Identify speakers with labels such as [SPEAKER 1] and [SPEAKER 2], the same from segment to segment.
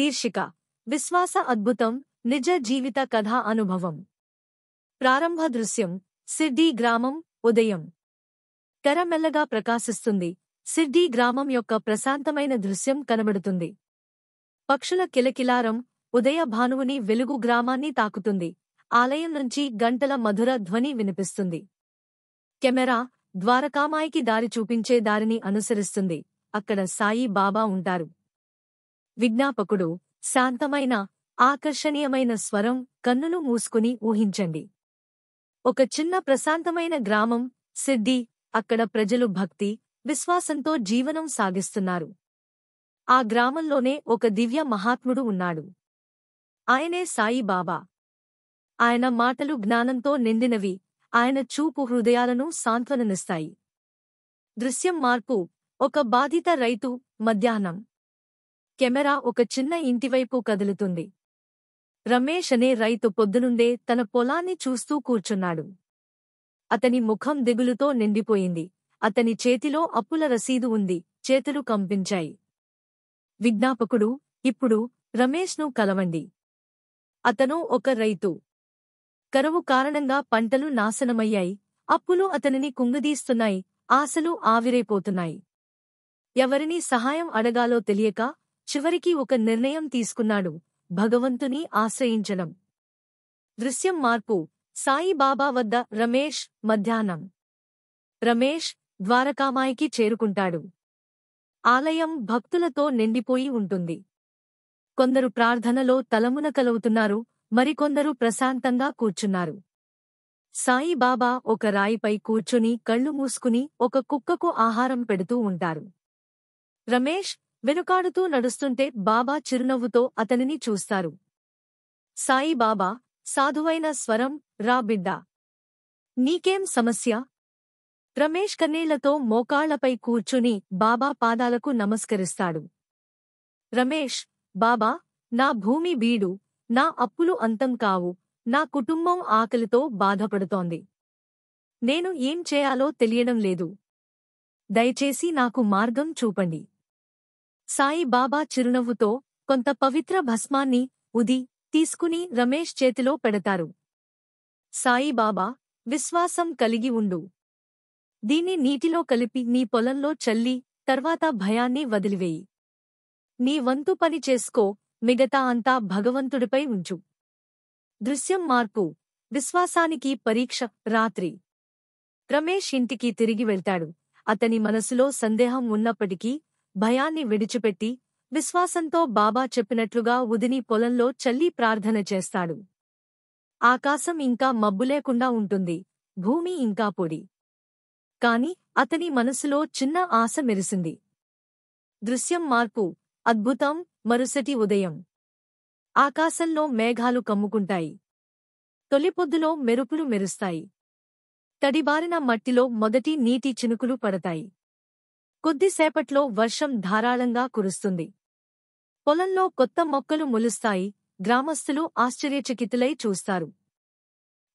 [SPEAKER 1] శీర్షిక విశ్వాస అద్భుతం నిజ జీవిత కథా అనుభవం. ప్రారంభ దృశ్యం సిర్డీ గ్రామం ఉదయం. తెర మెల్లగా ప్రకాశిస్తుంది. సిర్డీ గ్రామం యొక్క ప్రశాంతమైన దృశ్యం కనబడుతుంది. పక్షుల కిలకిలారం ఉదయ భానువుని వెలుగు గ్రామాన్ని తాకుతుంది. ఆలయం నుంచి గంటల మధుర ధ్వని వినిపిస్తుంది. కెమెరా ద్వారకామాయికి దారి చూపించే దారిని అనుసరిస్తుంది. అక్కడ సాయి బాబా ఉంటారు. విజ్ఞాపకుడు శాంతమైన ఆకర్షణీయమైన స్వరం. కన్నులు మూసుకుని ఊహించండి. ఒక చిన్న ప్రశాంతమైన గ్రామం సిర్డీ. అక్కడ ప్రజలు భక్తి విశ్వాసంతో జీవనం సాగిస్తున్నారు. ఆ గ్రామంలోనే ఒక దివ్య మహాత్ముడు ఉన్నాడు. ఆయనే సాయి బాబా. ఆయన మాటలు జ్ఞానంతో నిండినవి. ఆయన చూపు హృదయాలను సాంత్వననిస్తాయి. దృశ్యం మార్పు ఒక బాధిత రైతు. మధ్యాహ్నం. కెమెరా ఒక చిన్న ఇంటివైపు కదులుతుంది. రమేష్ అనే రైతు పొద్దునుండే తన పొలాన్ని చూస్తూ కూర్చున్నాడు. అతని ముఖం దిగులుతో నిండిపోయింది. అతని చేతిలో అప్పుల రసీదు ఉంది. చేతులు కంపించాయి. విజ్ఞాపకుడు ఇప్పుడు రమేష్ను కలవండి. అతను ఒక రైతు. కరువు కారణంగా పంటలు నాశనమయ్యాయి. అప్పులు అతనిని కుంగదీస్తున్నాయి. ఆశలు ఆవిరైపోతున్నాయి. ఎవరిని సహాయం అడగాలో తెలియక చివరికి ఒక నిర్ణయం తీసుకున్నాడు. భగవంతుని ఆశ్రయించడం. దృశ్యం మార్పు సాయి బాబా వద్ద రమేష్. మధ్యాహ్నం. రమేష్ ద్వారకామాయికి చేరుకుంటాడు. ఆలయం భక్తులతో నిండిపోయి ఉంటుంది. కొందరు ప్రార్థనలో తలమునకలవుతున్నారు. మరికొందరు ప్రశాంతంగా కూర్చున్నారు. సాయి బాబా ఒక రాయిపై కూర్చుని కళ్ళు మూసుకుని ఒక కుక్కకు ఆహారం పెడుతూ ఉంటారు. రమేష్ వెనుకాడుతూ నడుస్తుంటే బాబా చిరునవ్వుతో అతనిని చూస్తారు. సాయి బాబా సాధువైన స్వరం, రా బిడ్డా. నీకేం సమస్య? రమేష్ కన్నీళ్లతో మోకాళ్లపై కూర్చుని బాబా పాదాలకు నమస్కరిస్తాడు. రమేష్, బాబా, నా భూమి బీడు, నా అప్పులు అంతం కావు, నా కుటుంబం ఆకలితో బాధపడుతోంది. నేను ఏం చేయాలో తెలియడం లేదు. దయచేసి నాకు మార్గం చూపండి. సాయి బాబా చిరునవ్వుతో కొంత పవిత్ర భస్మాన్ని ఉది తీసుకుని రమేష్ చేతిలో పెడతారు. సాయి బాబా, విశ్వాసం కలిగి ఉండు. దీన్ని నీటిలో కలిపి నీ పొలంలో చల్లి తర్వాత భయాన్ని వదిలివేయి. నీ వంతు పని చేసుకో, మిగతా అంతా భగవంతుడిపై ఉంచు. దృశ్యం మార్పు విశ్వాసానికి పరీక్ష. రాత్రి. రమేష్ ఇంటికి తిరిగి వెళ్తాడు. అతని మనసులో సందేహం ఉన్నప్పటికీ భయాన్ని విడిచిపెట్టి విశ్వాసంతో బాబా చెప్పినట్లుగా ఉదిని పొలంలో చల్లి ప్రార్థన చేస్తాడు. ఆకాశం ఇంకా మబ్బులేకుండా ఉంటుంది. భూమి ఇంకా పొడి. కాని అతని మనసులో చిన్న ఆశ మెరిసింది. దృశ్యం మార్పు అద్భుతం. మరుసటి ఉదయం. ఆకాశంలో మేఘాలు కమ్ముకుంటాయి. తొలిపొద్దులో మెరుపులు మెరుస్తాయి. తడిబారిన మట్టిలో మొదటి నీటి చినుకులు పడతాయి. కొద్దిసేపట్లో వర్షం ధారాళంగా కురుస్తుంది. పొలంలో కొత్త మొక్కలు మొలుస్తాయి. గ్రామస్థులు ఆశ్చర్యచకితులై చూస్తారు.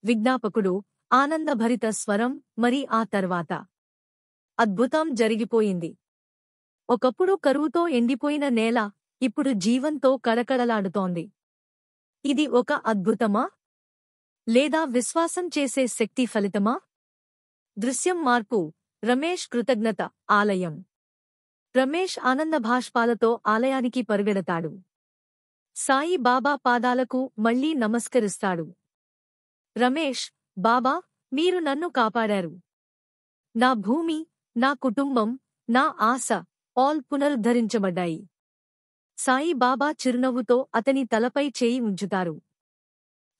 [SPEAKER 1] విజ్ఞాపకుడు ఆనందభరిత స్వరం. మరి ఆ తర్వాత అద్భుతం జరిగిపోయింది. ఒకప్పుడు కరువుతో ఎండిపోయిన నేల ఇప్పుడు జీవంతో కళకళలాడుతోంది. ఇది ఒక అద్భుతమా? లేదా విశ్వాసం చేసే శక్తి ఫలితమా? దృశ్యం మార్పు రమేష్ కృతజ్ఞత. ఆలయం. రమేష్ ఆనందభాష్పాలతో ఆలయానికి పరుగెడతాడు. సాయి బాబా పాదాలకు మళ్లీ నమస్కరిస్తాడు. రమేష్, బాబా, మీరు నన్ను కాపాడారు. నా భూమి, నా కుటుంబం, నా ఆశ ఆల్ పునరుద్ధరించబడ్డాయి. సాయి బాబా చిరునవ్వుతో అతని తలపై చేయి ఉంచుతారు.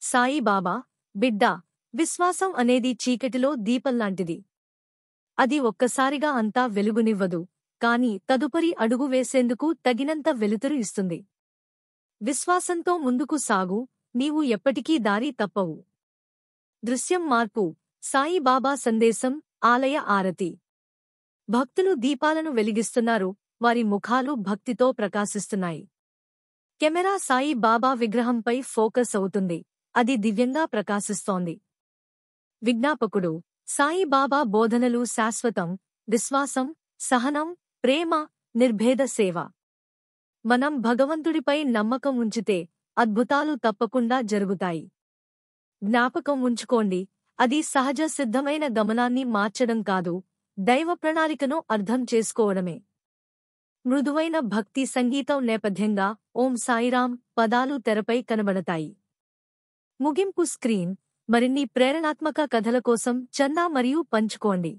[SPEAKER 1] సాయి బాబా, బిడ్డా, విశ్వాసం అనేది చీకటిలో దీపంలాంటిది. అది ఒక్కసారిగా అంతా వెలుగునివ్వదు, కాని తదుపరి అడుగు వేసేందుకు తగినంత వెలుతురు ఇస్తుంది. విశ్వాసంతో ముందుకు సాగు, నీవు ఎప్పటికీ దారి తప్పవు. దృశ్యం మార్పు సాయి బాబా సందేశం. ఆలయ ఆరతి. భక్తులు దీపాలను వెలిగిస్తున్నారు. వారి ముఖాలు భక్తితో ప్రకాశిస్తున్నాయి. కెమెరా సాయి బాబా విగ్రహంపై ఫోకస్ అవుతుంది. అది దివ్యంగా ప్రకాశిస్తోంది. విజ్ఞాపకుడు సాయి బాబా బోధనలు శాశ్వతం. విశ్వాసం, సహనం, ప్రేమ, నిర్భేద సేవ. మనం భగవంతుడిపై నమ్మకం ఉంచితే అద్భుతాలు తప్పకుండా జరుగుతాయి. జ్ఞాపకం ఉంచుకోండి, అది సహజ సిద్ధమైన గమనాన్ని మార్చడం కాదు, దైవ ప్రణాళికను అర్థం చేసుకోవడమే. మృదువైన భక్తి సంగీతం నేపథ్యంగా ఓం సాయిరాం పదాలు తెరపై కనబడతాయి. ముగింపు స్క్రీన్. మరిన్ని ప్రేరణాత్మక కథల కోసం చందా మరియు పంచుకోండి.